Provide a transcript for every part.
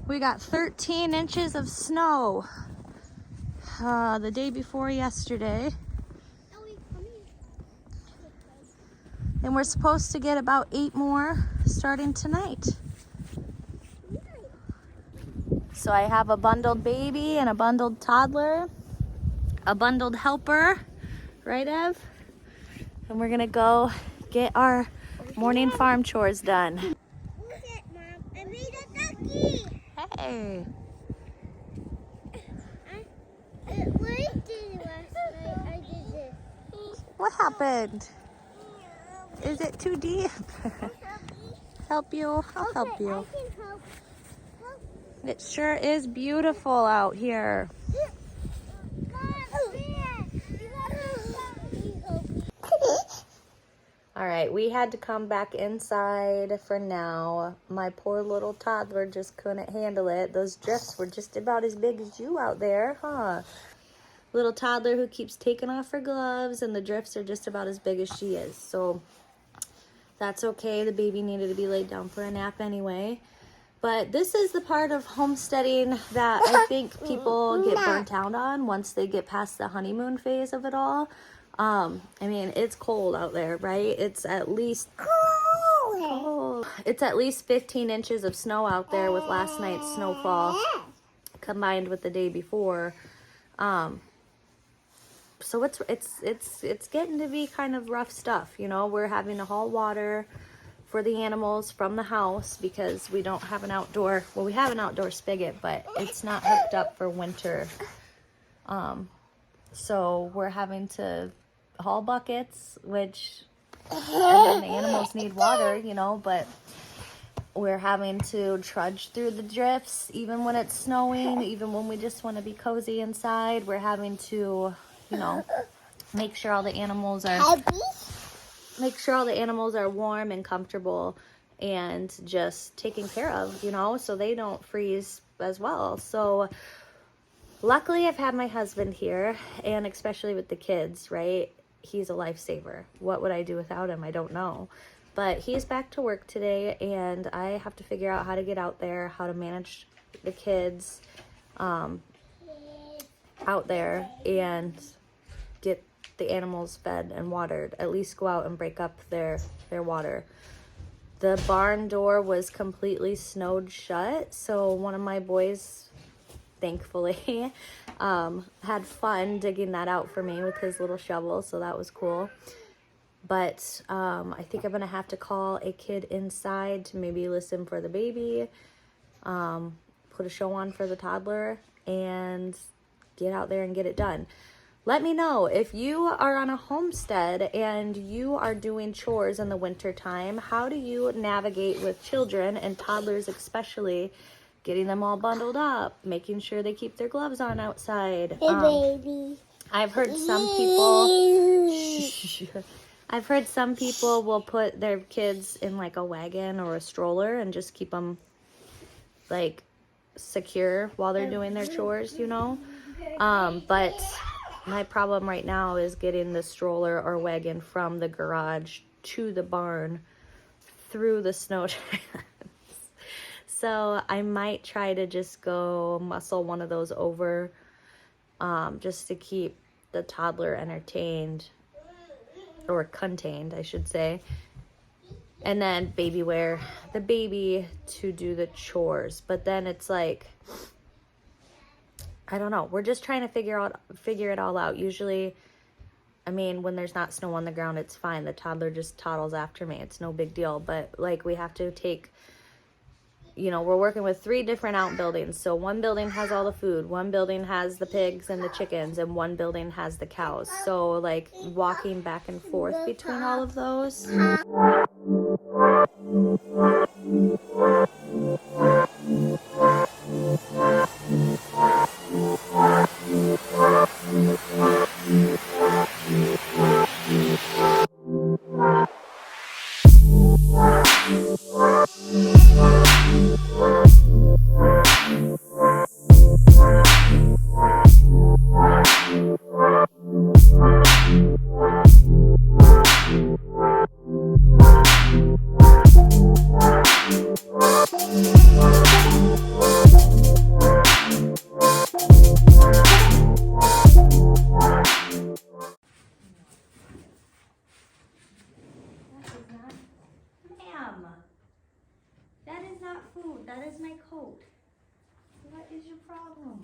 We got 13 inches of snow the day before yesterday. And we're supposed to get about 8 more starting tonight. So I have a bundled baby and a bundled toddler, a bundled helper, right, Ev? And we're gonna go get our morning farm chores done. Look at Mom, I made a ducky. Hey. What I did last night, I did this. What happened? Is it too deep? Help you? I'll help you. I can help. It sure is beautiful out here. All right, we had to come back inside for now. My poor little toddler just couldn't handle it. Those drifts were just about as big as you out there, huh? Little toddler who keeps taking off her gloves, and the drifts are just about as big as she is. So that's okay. The baby needed to be laid down for a nap anyway. But this is the part of homesteading that I think people get burnt out on once they get past the honeymoon phase of it all. I mean, it's cold out there, right? It's at least cold. It's at least 15 inches of snow out there with last night's snowfall combined with the day before. So it's getting to be kind of rough stuff, you know. We're having to haul water for the animals from the house because we don't have an outdoor, well, we have an outdoor spigot, but it's not hooked up for winter. So we're having to haul buckets, which, and then the animals need water, you know, but we're having to trudge through the drifts even when it's snowing, even when we just want to be cozy inside. We're having to, you know, make sure all the animals are warm and comfortable and just taken care of, you know, so they don't freeze as well. So luckily I've had my husband here, and especially with the kids, right? He's a lifesaver. What would I do without him? I don't know. But he's back to work today, and I have to figure out how to get out there, how to manage the kids out there and get the animals fed and watered, at least go out and break up their water. The barn door was completely snowed shut, so one of my boys, thankfully, had fun digging that out for me with his little shovel, so that was cool. But I think I'm gonna have to call a kid inside to maybe listen for the baby, put a show on for the toddler, and get out there and get it done. Let me know if you are on a homestead and you are doing chores in the winter time. How do you navigate with children and toddlers especially, getting them all bundled up, making sure they keep their gloves on outside? Hey, baby. I've heard some people will put their kids in like a wagon or a stroller and just keep them like secure while they're doing their chores, you know. But my problem right now is getting the stroller or wagon from the garage to the barn through the snow tracks. So I might try to just go muscle one of those over, just to keep the toddler entertained, or contained, I should say. And then baby wear the baby to do the chores. But then it's like, I don't know. We're just trying to figure it all out. Usually, I mean, when there's not snow on the ground, it's fine. The toddler just toddles after me. It's no big deal. But like, we have to take, you know, we're working with 3 different outbuildings. So one building has all the food, one building has the pigs and the chickens, and one building has the cows. So like walking back and forth between all of those. is my coat? What is your problem?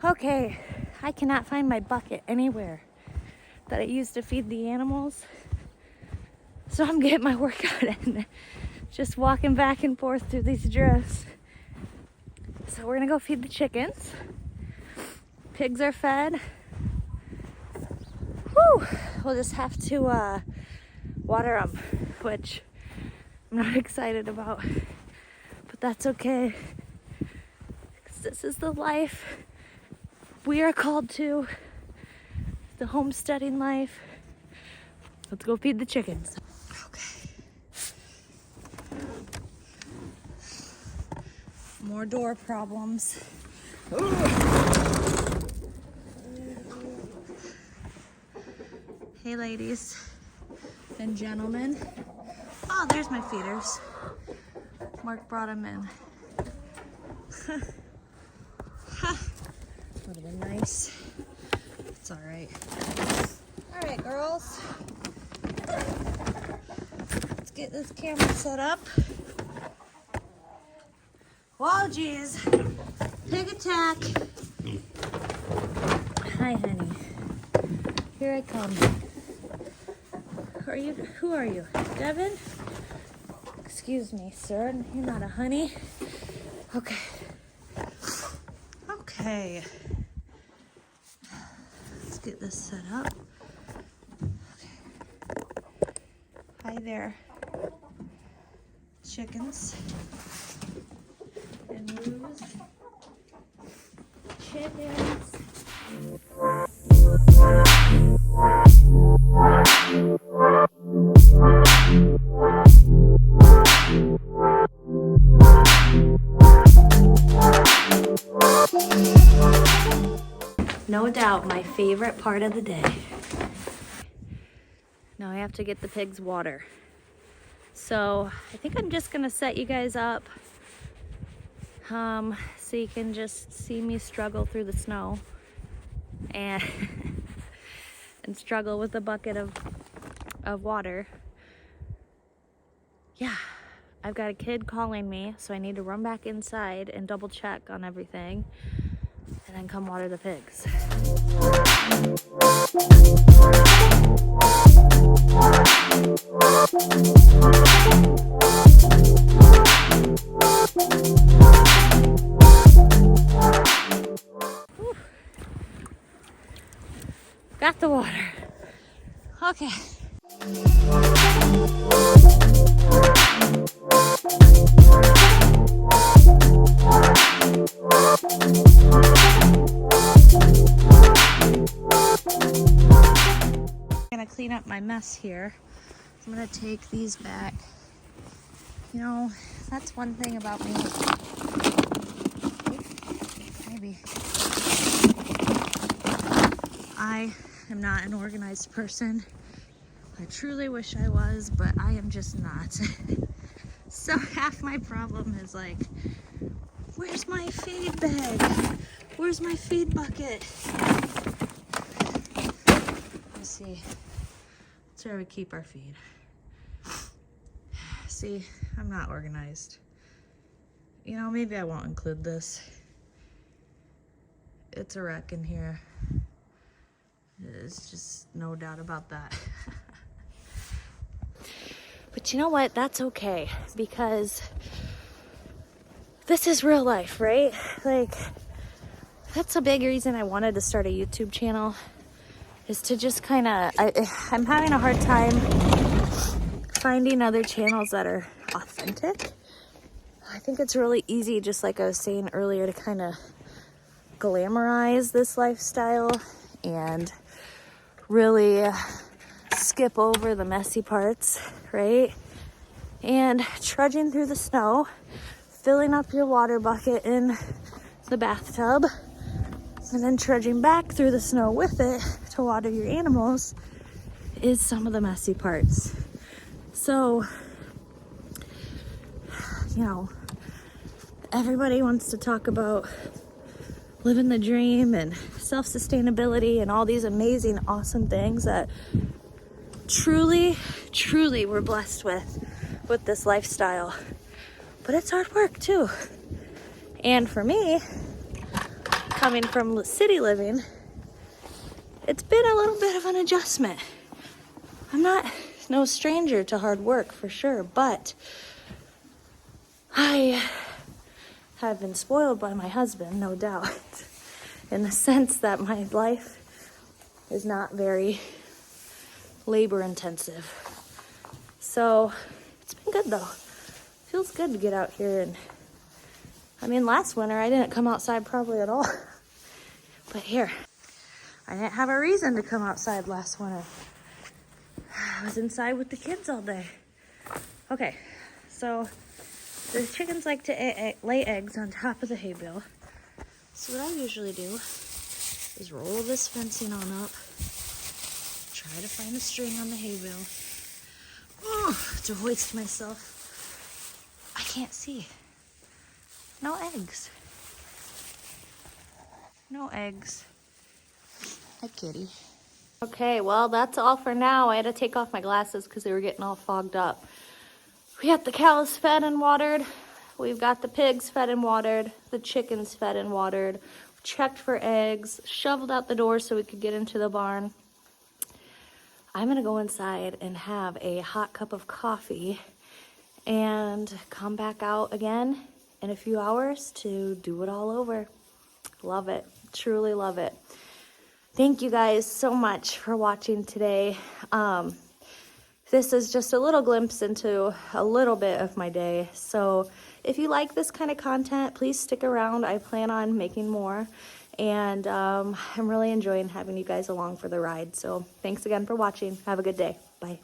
Okay, I cannot find my bucket anywhere that I used to feed the animals. So I'm getting my workout in, just walking back and forth through these drifts. So we're gonna go feed the chickens. Pigs are fed. Whew, we'll just have to water them, which I'm not excited about, but that's okay. 'Cause this is the life we are called to, the homesteading life. Let's go feed the chickens. Okay. More door problems. Hey ladies and gentlemen. Oh, there's my feeders. Mark brought them in. Would have been nice. It's all right. All right, girls. Let's get this camera set up. Whoa, geez. Pig attack. Hi, honey. Here I come. Who are you? Devin? Excuse me, sir. You're not a honey. Okay. Okay. Let's get this set up. Okay. Hi there, chickens and roos. Chickens. No doubt my favorite part of the day. Now I have to get the pigs water. So I think I'm just gonna set you guys up so you can just see me struggle through the snow and and struggle with a bucket of water. Yeah, I've got a kid calling me, so I need to run back inside and double check on everything and then come water the pigs. Whew. Got the water. Okay. I'm gonna clean up my mess here. I'm gonna take these back. You know, that's one thing about me. Maybe. I am not an organized person. I truly wish I was, but I am just not. So half my problem is like, where's my feed bag? Where's my feed bucket? Let's see. That's where we keep our feed. See, I'm not organized. You know, maybe I won't include this. It's a wreck in here. There's just no doubt about that. But you know what? That's okay, because this is real life, right? Like, that's a big reason I wanted to start a YouTube channel, is to just kind of, I'm having a hard time finding other channels that are authentic. I think it's really easy, just like I was saying earlier, to kind of glamorize this lifestyle and really skip over the messy parts, right? And trudging through the snow, filling up your water bucket in the bathtub, and then trudging back through the snow with it to water your animals is some of the messy parts. So, you know, everybody wants to talk about living the dream and self-sustainability and all these amazing, awesome things that truly we're blessed with this lifestyle. But it's hard work too. And for me, coming from city living, it's been a little bit of an adjustment. I'm not no stranger to hard work, for sure, but I have been spoiled by my husband, no doubt, in the sense that my life is not very labor intensive. So it's been good though. Feels good to get out here. And I mean, last winter I didn't come outside probably at all. But here, I didn't have a reason to come outside last winter. I was inside with the kids all day. Okay, so the chickens like to lay eggs on top of the hay bale. So what I usually do is roll this fencing on up, try to find a string on the hay bale. Oh, to hoist myself. I can't see. No eggs. No eggs. Hi, kitty. Okay, well, that's all for now. I had to take off my glasses because they were getting all fogged up. We got the cows fed and watered. We've got the pigs fed and watered. The chickens fed and watered. Checked for eggs. Shoveled out the door so we could get into the barn. I'm going to go inside and have a hot cup of coffee and come back out again in a few hours to do it all over. Love it. Truly love it. Thank you guys so much for watching today. This is just a little glimpse into a little bit of my day. So if you like this kind of content, please stick around. I plan on making more. And I'm really enjoying having you guys along for the ride. So thanks again for watching. Have a good day. Bye.